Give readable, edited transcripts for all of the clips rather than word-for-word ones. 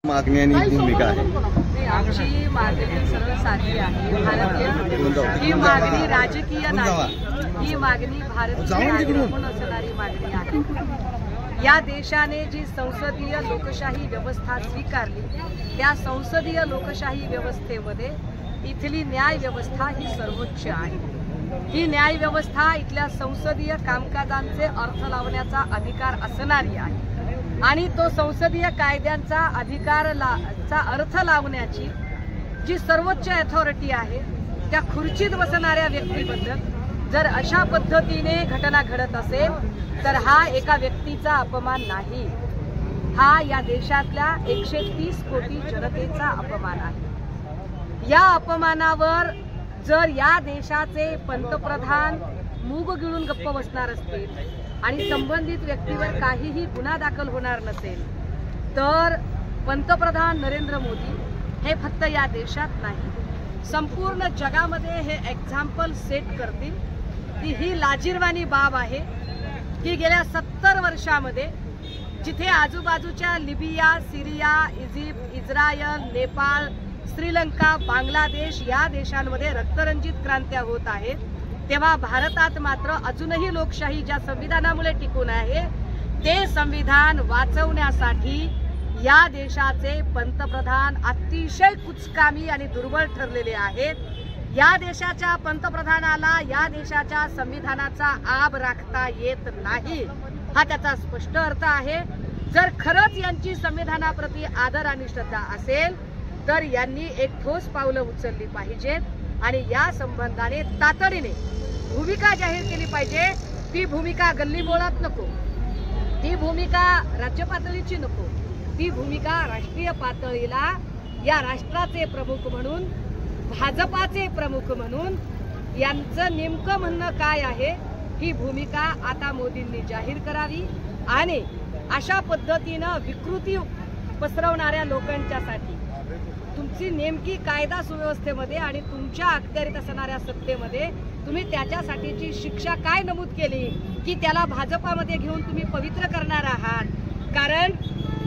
मागणी आणि भूमिका आहे? आमची मागणी सरळ साधी आहे. भारतीय ही मागणी राजकीय नाही, ही मागणी भारतीय म्हणून असणारी मागणी आहे. या देशाने जी संसदीय लोकशाही व्यवस्था स्वीकारली त्या संसदीय लोकशाही व्यवस्थेमध्ये इथली न्याय व्यवस्था ही सर्वोच्च आहे. ही न्याय व्यवस्था इथल्या संसदीय कामकाजांचे अर्थ लावण्याचा अधिकार असणारी आहे आणि तो संसदीय कायद्यांचा अधिकाराचा अर्थ लावण्याची जी सर्वोच्च अथॉरिटी आहे त्या खुर्चीत बसणाऱ्या व्यक्तीबद्दल जर अशा पद्धतीने घटना घडत असेल तर हा एका व्यक्तीचा अपमान नाही, हा या देशातल्या 130 कोटी जनतेचा अपमान आहे. या अपमानावर जर या देशाचे पंतप्रधान मूग गिळून गप्प बसणार असतील आणि संबंधित व्यक्तीवर काहीही गुन्हा दाखल होणार नसेल तर पंतप्रधान नरेंद्र मोदी हे फक्त या देशात नाही संपूर्ण जगामध्ये हे एक्झाम्पल सेट करतील की ही लाजिरवाणी बाब आहे की गेल्या 70 वर्षामध्ये जिथे आजूबाजूच्या लिबिया, सिरिया, इजिप्त, इस्रायल, नेपाळ, श्रीलंका, बांगलादेश या देशांमध्ये रक्तरंजित क्रांत्या होत आहेत तेव्हा भारतात मात्र अजूनही लोकशाही ज्या संविधानामुळे टिकून आहे ते संविधान वाचवण्यासाठी या देशाचे पंतप्रधान अतिशय कुचकामी आणि दुर्बळ ठरलेले आहेत. या देशाच्या पंतप्रधानाला या देशाच्या संविधानाचा आब राखता येत नाही, हा त्याचा स्पष्ट अर्थ आहे. जर खरंच यांची संविधानाप्रती आदर आणि श्रद्धा असेल तर यांनी एक ठोस पावलं उचलली पाहिजेत आणि या संबंधाने तातडीने भूमिका जाहीर केली पाहिजे. ती भूमिका गल्लीबोळात नको, ती भूमिका राज्य पातळीची नको, ती भूमिका राष्ट्रीय पातळीला या राष्ट्राचे प्रमुख म्हणून, भाजपाचे प्रमुख म्हणून यांचं नेमकं म्हणणं काय आहे ही भूमिका आता मोदींनी जाहीर करावी आणि अशा पद्धतीनं विकृती पसरवणाऱ्या लोकांच्यासाठी तुमची नेमकी कायदा सुव्यवस्थेमध्ये आणि तुमच्या अखत्यारीत असणाऱ्या सत्तेमध्ये तुम्ही त्याच्यासाठीची शिक्षा काय नमूद केली की त्याला भाजपामध्ये घेऊन तुम्ही पवित्र करणार आहात. कारण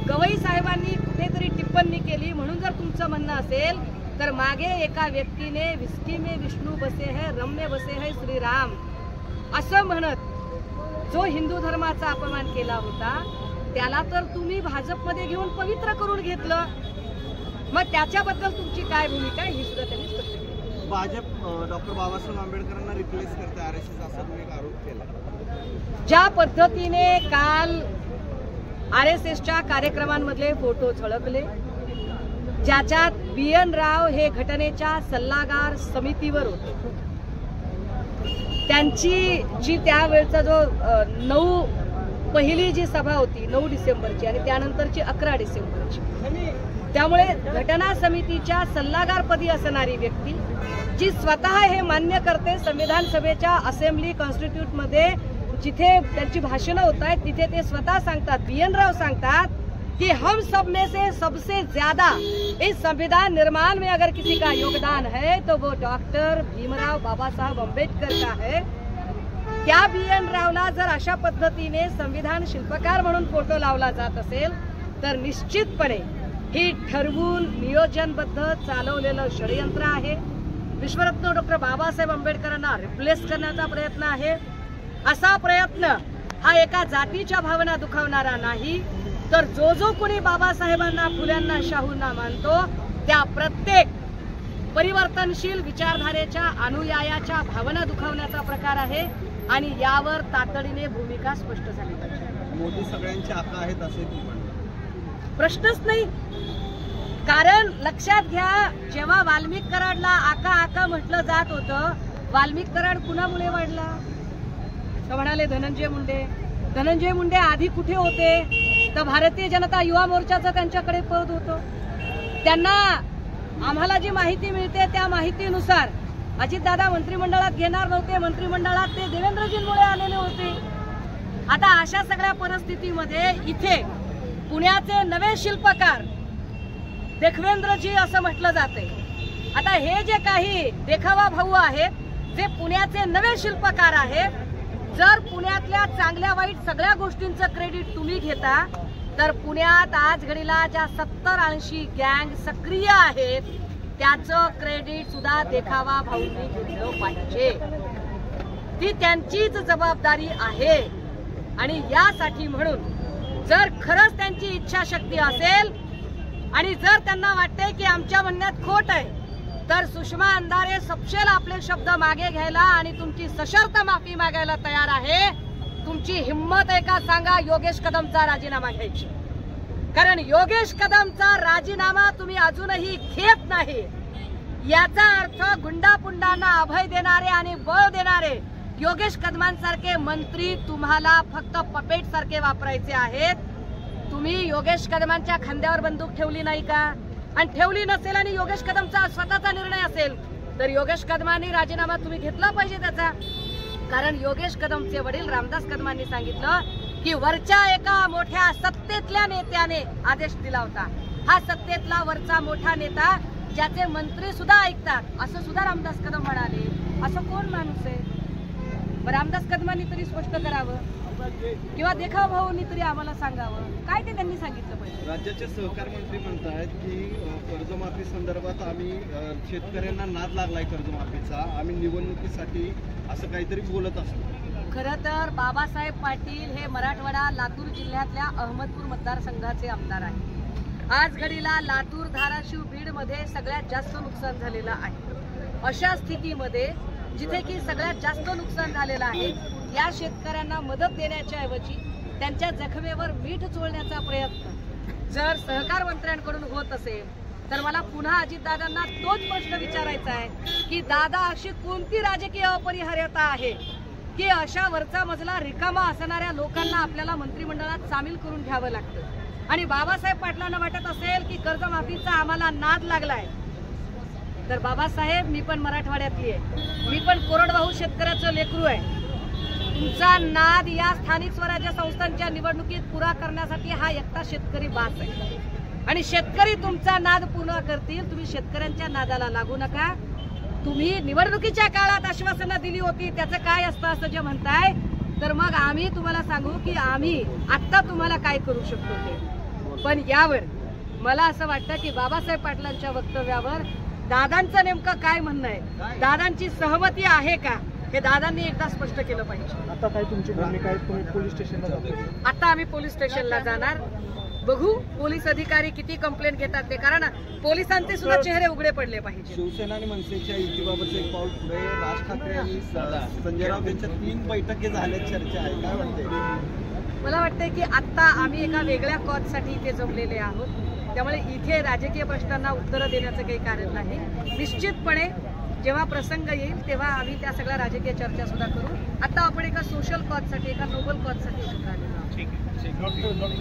गवई साहेबांनी कुठेतरी टिप्पणी केली म्हणून जर तुमचं म्हणणं असेल तर मागे एका व्यक्तीने विस्की में विष्णू बसे है, रम में बसे है श्रीराम असं म्हणत जो हिंदू धर्माचा अपमान केला होता त्याला तर तुम्ही भाजपमध्ये घेऊन पवित्र करून घेतलं. मग त्याच्याबद्दल तुमची काय भूमिका आहे ही सुद्धा त्यांनी स्पष्ट केली. भाजप डॉक्टर बाबासाहेब आंबेडकरांना रिप्लेस करते आरएसएस असा तुम्ही एक आरोप केला. ज्या पद्धतीने काल आरएसएसच्या कार्यक्रमांमधले फोटो झळकले ज्याच्यात BN राव हे घटनेच्या सल्लागार समितीवर होते, त्यांची जी त्यावेळचा जो 9 पहिली जी सभा होती 9 डिसेंबरची आणि त्यानंतरची 11 डिसेंबरची, त्यामुळे घटना समितीच्या सल्लागारपदी असणारी व्यक्ती जी स्वतः हे मान्य करते संविधान सभेच्या असेंब्ली कॉन्स्टिट्यूटमध्ये जिथे त्यांची भाषणं होत आहेत तिथे ते स्वतः सांगतात, BN राव सांगतात कि हम सब में से सबसे ज्यादा इस संविधान निर्माण में अगर किसी का योगदान है तो वो डॉक्टर भीमराव बाबा साहब अम्बेडकर का है. त्या BN रावला जर अशा पद्धतीने संविधान शिल्पकार म्हणून फोटो लावला जात असेल तर निश्चितपणे ही ठरवून नियोजनबद्ध चालवलेलं षडयंत्र आहे. विश्वरत्न डॉक्टर बाबासाहेब आंबेडकरांना रिप्लेस करण्याचा प्रयत्न आहे. असा प्रयत्न हा एका जातीच्या भावना दुखावणारा नाही तर जो कोणी बाबासाहेबांना, फुल्यांना, शाहूंना मानतो त्या प्रत्येक परिवर्तनशील विचारधारेच्या अनुयायाच्या भावना दुखावण्याचा प्रकार आहे आणि यावर तातडीने भूमिका स्पष्ट झाली पाहिजे. मोदी सगळ्यांचे आका आहेत असे प्रश्नच नाही. कारण लक्षात घ्या जेव्हा वाल्मिक कराडला आका आका म्हटलं जात होतं, वाल्मिक कराड कुणामुळे वाढला तर म्हणाले धनंजय मुंडे. धनंजय मुंडे आधी कुठे होते तर भारतीय जनता युवा मोर्चाचं त्यांच्याकडे पद होतं. त्यांना आम्हाला जी माहिती मिळते त्या माहितीनुसार अजितदादा मंत्रिमंडळात घेणार नव्हते, मंत्रिमंडळात ते देवेंद्रजींमुळे आलेले होते. आता अशा सगळ्या परिस्थितीमध्ये इथे पुण्याचे नवे शिल्पकार देवेंद्रजी असं म्हटलं जाते. आता हे जे काही देखावा भाऊ आहेत जे पुण्याचे नवे शिल्पकार आहेत, जर पुण्यातल्या चांगल्या वाईट सगळ्या गोष्टींचं क्रेडिट तुम्ही घेता तर पुण्यात आज घडीला ज्या 70-80 गँग सक्रिय आहेत त्याचं क्रेडिट सुद्धा देखावा भाऊंनी घेतलं पाहिजे. ती त्यांचीच जबाबदारी आहे. आणि यासाठी म्हणून जर खरंच त्यांची इच्छाशक्ती असेल आणि जर त्यांना वाटते की आमच्या म्हणण्यात खोट आहे तर सुषमा अंधारे सपशेल आपले शब्द मागे घ्यायला आणि तुमची सशर्त माफी मागायला तयार आहे. तुमची हिम्मत आहे का सांगा योगेश कदमचा राजीनामा घ्यायची. कारण योगेश कदमचा राजीनामा तुम्ही अजूनही घेत नाही. याचा अर्थ गुंडापुंडांना अभय देणारे आणि बळ देणारे योगेश कदमांसारखे मंत्री तुम्हाला फक्त पपेट सारखे वापरायचे आहेत. तुम्ही योगेश कदमांच्या खांद्यावर बंदूक ठेवली नाही का? आणि ठेवली नसेल आणि योगेश कदमचा स्वतःचा निर्णय असेल तर योगेश कदमांनी राजीनामा तुम्ही घेतला पाहिजे त्याचा. कारण योगेश कदमचे वडील रामदास कदमांनी सांगितलं की वरच्या एका मोठ्या सत्तेतल्या नेत्याने आदेश दिला होता. हा सत्तेतला वरचा मोठा नेता ज्याचे मंत्री सुद्धा ऐकतात असं सुद्धा रामदास कदम म्हणाले. असं कोण माणूस आहे? रामदास कदमांनी तरी स्पष्ट करावं किंवा देखावा भाऊंनी तरी आम्हाला सांगावं काय ते त्यांनी सांगितलं पाहिजे. राज्याचे सहकार मंत्री म्हणतायत की कर्जमाफी संदर्भात आम्ही शेतकऱ्यांना नाद लागलाय कर्जमाफीचा, आम्ही निवडणुकीसाठी असं काहीतरी बोलत असतो. खरं तर बाबासाहेब पाटील हे मराठवाडा लातूर जिल्ह्यातल्या अहमदपूर मतदारसंघाचे आमदार आहेत. आज घडीला लातूर, धाराशिव, बीड मध्ये सगळ्यात जास्त नुकसान झालेलं आहे. अशा स्थितीमध्ये जिथे की सगळ्यात जास्त नुकसान झालेलं आहे या शेतकऱ्यांना मदत देण्याच्या ऐवजी त्यांच्या जखमेवर मीठ चोळण्याचा प्रयत्न जर सहकार मंत्र्यांकडून होत असेल तर मला पुन्हा अजितदादांना तोच प्रश्न विचारायचा आहे की दादा अशी कोणती राजकीय अपरिहार्यता आहे की अशा वरचा मजला रिकामा असणाऱ्या लोकांना आपल्याला मंत्रिमंडळात सामील करून घ्यावं लागतं. आणि बाबासाहेब पाटलांना वाटत असेल की कर्जमाफीचा आम्हाला नाद लागलाय तर बाबासाहेब मी पण मराठवाड्यातली आहे, मी पण कोरडवाहू शेतकऱ्याचं लेकरू आहे. तुमचा नाद या स्थानिक स्वराज्य संस्थांच्या निवडणुकीत पुरा करण्यासाठी हा एकटा शेतकरी बास आहे. आणि शेतकरी तुमचा नाद पूर्ण करतील. तुम्ही शेतकऱ्यांच्या नादाला लागू नका. तुम्ही निवडणुकीच्या काळात आश्वासनं दिली होती त्याचं काय असतं असं जे म्हणताय तर मग आम्ही तुम्हाला सांगू की आम्ही आता तुम्हाला काय करू शकतो ते. पण यावर मला असं वाटतं की बाबासाहेब पाटलांच्या वक्तव्यावर दादांचं नेमकं काय म्हणणं आहे, दादांची सहमती आहे का हे दादांनी एकदा स्पष्ट केलं पाहिजे. आता काय तुमची भूमिका आहे? तुम्ही पोलीस स्टेशनला जाता? आता आम्ही पोलीस स्टेशनला जाणार. बघू पोलीस अधिकारी किती कंप्लेंट घेतात ते. कारण पोलिसांचे सुद्धा चेहरे उघडे पडले पाहिजे. शिवसेना आणि मनसेच्या युतीबाबत एक पाऊल पुढे राज ठाकरे आणि संजय राऊत यांच्या 3 बैठकी झाल्याची चर्चा आहे, काय म्हणते? मला वाटतंय की आता आम्ही एका वेगळ्या कॉजसाठी इथे जमलेले आहोत. त्यामुळे इथे राजकीय प्रश्नांना उत्तरं देण्याचं काही कारण नाही. निश्चितपणे जेव्हा प्रसंग येईल तेव्हा आम्ही त्या सगळ्या राजकीय चर्चा सुद्धा करू. आता आपण एका सोशल कॉजसाठी, एका नोबल कॉजसाठी एकत्र आलेलो आहोत.